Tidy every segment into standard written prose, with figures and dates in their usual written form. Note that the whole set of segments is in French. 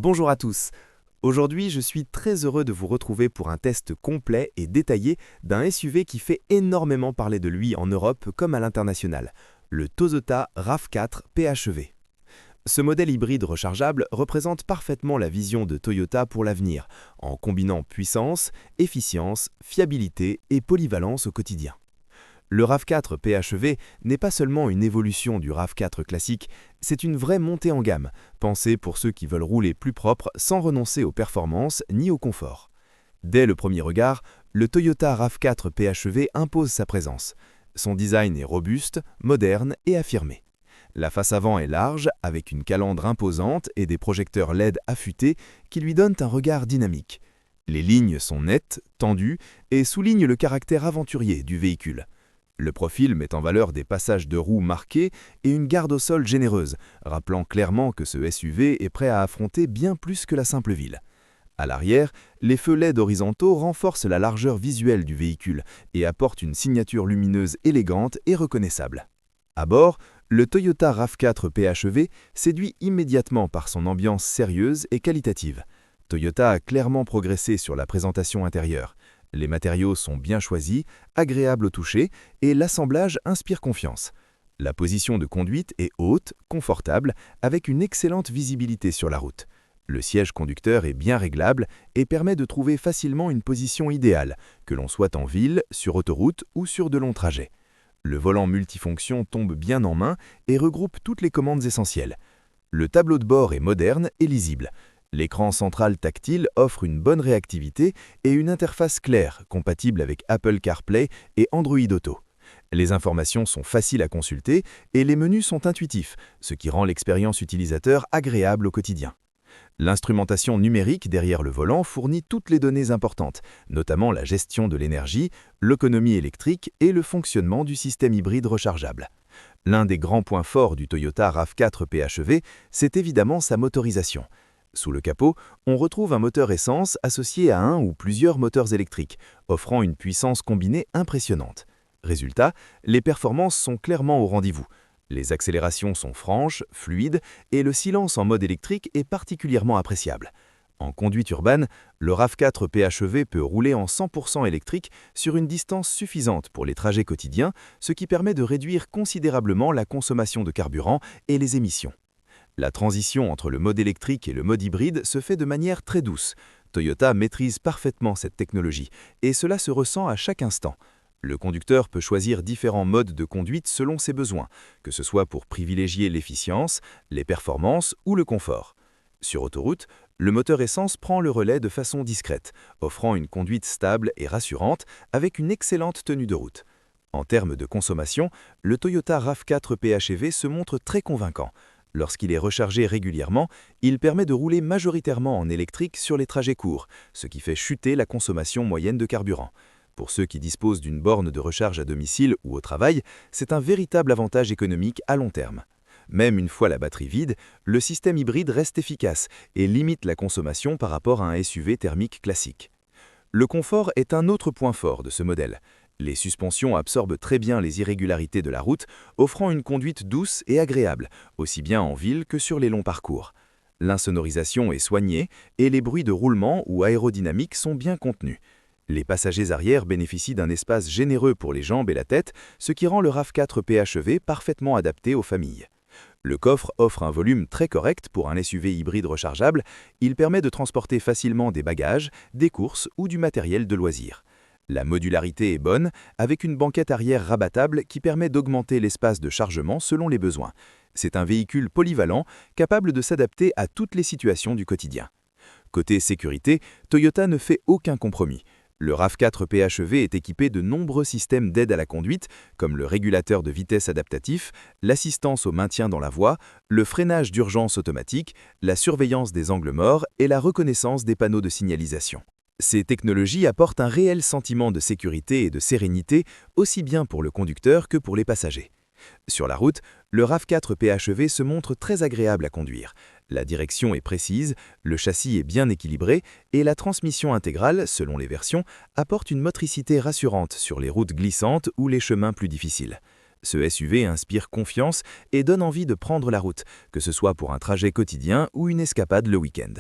Bonjour à tous. Aujourd'hui, je suis très heureux de vous retrouver pour un test complet et détaillé d'un SUV qui fait énormément parler de lui en Europe comme à l'international, le Toyota RAV4 PHEV. Ce modèle hybride rechargeable représente parfaitement la vision de Toyota pour l'avenir, en combinant puissance, efficience, fiabilité et polyvalence au quotidien. Le RAV4 PHEV n'est pas seulement une évolution du RAV4 classique, c'est une vraie montée en gamme, pensée pour ceux qui veulent rouler plus propre sans renoncer aux performances ni au confort. Dès le premier regard, le Toyota RAV4 PHEV impose sa présence. Son design est robuste, moderne et affirmé. La face avant est large, avec une calandre imposante et des projecteurs LED affûtés qui lui donnent un regard dynamique. Les lignes sont nettes, tendues et soulignent le caractère aventurier du véhicule. Le profil met en valeur des passages de roues marqués et une garde au sol généreuse, rappelant clairement que ce SUV est prêt à affronter bien plus que la simple ville. À l'arrière, les feux LED horizontaux renforcent la largeur visuelle du véhicule et apportent une signature lumineuse élégante et reconnaissable. À bord, le Toyota RAV4 PHEV séduit immédiatement par son ambiance sérieuse et qualitative. Toyota a clairement progressé sur la présentation intérieure. Les matériaux sont bien choisis, agréables au toucher et l'assemblage inspire confiance. La position de conduite est haute, confortable, avec une excellente visibilité sur la route. Le siège conducteur est bien réglable et permet de trouver facilement une position idéale, que l'on soit en ville, sur autoroute ou sur de longs trajets. Le volant multifonction tombe bien en main et regroupe toutes les commandes essentielles. Le tableau de bord est moderne et lisible. L'écran central tactile offre une bonne réactivité et une interface claire, compatible avec Apple CarPlay et Android Auto. Les informations sont faciles à consulter et les menus sont intuitifs, ce qui rend l'expérience utilisateur agréable au quotidien. L'instrumentation numérique derrière le volant fournit toutes les données importantes, notamment la gestion de l'énergie, l'autonomie électrique et le fonctionnement du système hybride rechargeable. L'un des grands points forts du Toyota RAV4 PHEV, c'est évidemment sa motorisation. Sous le capot, on retrouve un moteur essence associé à un ou plusieurs moteurs électriques, offrant une puissance combinée impressionnante. Résultat, les performances sont clairement au rendez-vous. Les accélérations sont franches, fluides, et le silence en mode électrique est particulièrement appréciable. En conduite urbaine, le RAV4 PHEV peut rouler en 100% électrique sur une distance suffisante pour les trajets quotidiens, ce qui permet de réduire considérablement la consommation de carburant et les émissions. La transition entre le mode électrique et le mode hybride se fait de manière très douce. Toyota maîtrise parfaitement cette technologie et cela se ressent à chaque instant. Le conducteur peut choisir différents modes de conduite selon ses besoins, que ce soit pour privilégier l'efficience, les performances ou le confort. Sur autoroute, le moteur essence prend le relais de façon discrète, offrant une conduite stable et rassurante avec une excellente tenue de route. En termes de consommation, le Toyota RAV4 PHEV se montre très convaincant. Lorsqu'il est rechargé régulièrement, il permet de rouler majoritairement en électrique sur les trajets courts, ce qui fait chuter la consommation moyenne de carburant. Pour ceux qui disposent d'une borne de recharge à domicile ou au travail, c'est un véritable avantage économique à long terme. Même une fois la batterie vide, le système hybride reste efficace et limite la consommation par rapport à un SUV thermique classique. Le confort est un autre point fort de ce modèle. Les suspensions absorbent très bien les irrégularités de la route, offrant une conduite douce et agréable, aussi bien en ville que sur les longs parcours. L'insonorisation est soignée et les bruits de roulement ou aérodynamique sont bien contenus. Les passagers arrière bénéficient d'un espace généreux pour les jambes et la tête, ce qui rend le RAV4 PHEV parfaitement adapté aux familles. Le coffre offre un volume très correct pour un SUV hybride rechargeable. Il permet de transporter facilement des bagages, des courses ou du matériel de loisirs. La modularité est bonne, avec une banquette arrière rabattable qui permet d'augmenter l'espace de chargement selon les besoins. C'est un véhicule polyvalent, capable de s'adapter à toutes les situations du quotidien. Côté sécurité, Toyota ne fait aucun compromis. Le RAV4 PHEV est équipé de nombreux systèmes d'aide à la conduite, comme le régulateur de vitesse adaptatif, l'assistance au maintien dans la voie, le freinage d'urgence automatique, la surveillance des angles morts et la reconnaissance des panneaux de signalisation. Ces technologies apportent un réel sentiment de sécurité et de sérénité, aussi bien pour le conducteur que pour les passagers. Sur la route, le RAV4 PHEV se montre très agréable à conduire. La direction est précise, le châssis est bien équilibré et la transmission intégrale, selon les versions, apporte une motricité rassurante sur les routes glissantes ou les chemins plus difficiles. Ce SUV inspire confiance et donne envie de prendre la route, que ce soit pour un trajet quotidien ou une escapade le week-end.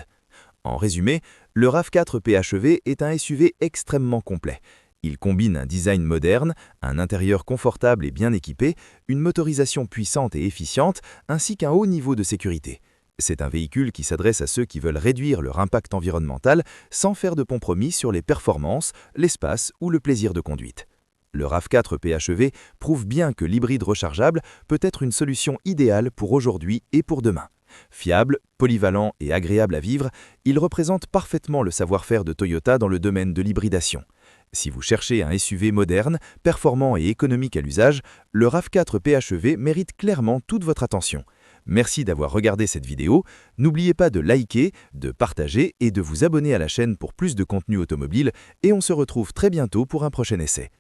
En résumé, le RAV4 PHEV est un SUV extrêmement complet. Il combine un design moderne, un intérieur confortable et bien équipé, une motorisation puissante et efficiente, ainsi qu'un haut niveau de sécurité. C'est un véhicule qui s'adresse à ceux qui veulent réduire leur impact environnemental sans faire de compromis sur les performances, l'espace ou le plaisir de conduite. Le RAV4 PHEV prouve bien que l'hybride rechargeable peut être une solution idéale pour aujourd'hui et pour demain. Fiable, polyvalent et agréable à vivre, il représente parfaitement le savoir-faire de Toyota dans le domaine de l'hybridation. Si vous cherchez un SUV moderne, performant et économique à l'usage, le RAV4 PHEV mérite clairement toute votre attention. Merci d'avoir regardé cette vidéo. N'oubliez pas de liker, de partager et de vous abonner à la chaîne pour plus de contenu automobile et on se retrouve très bientôt pour un prochain essai.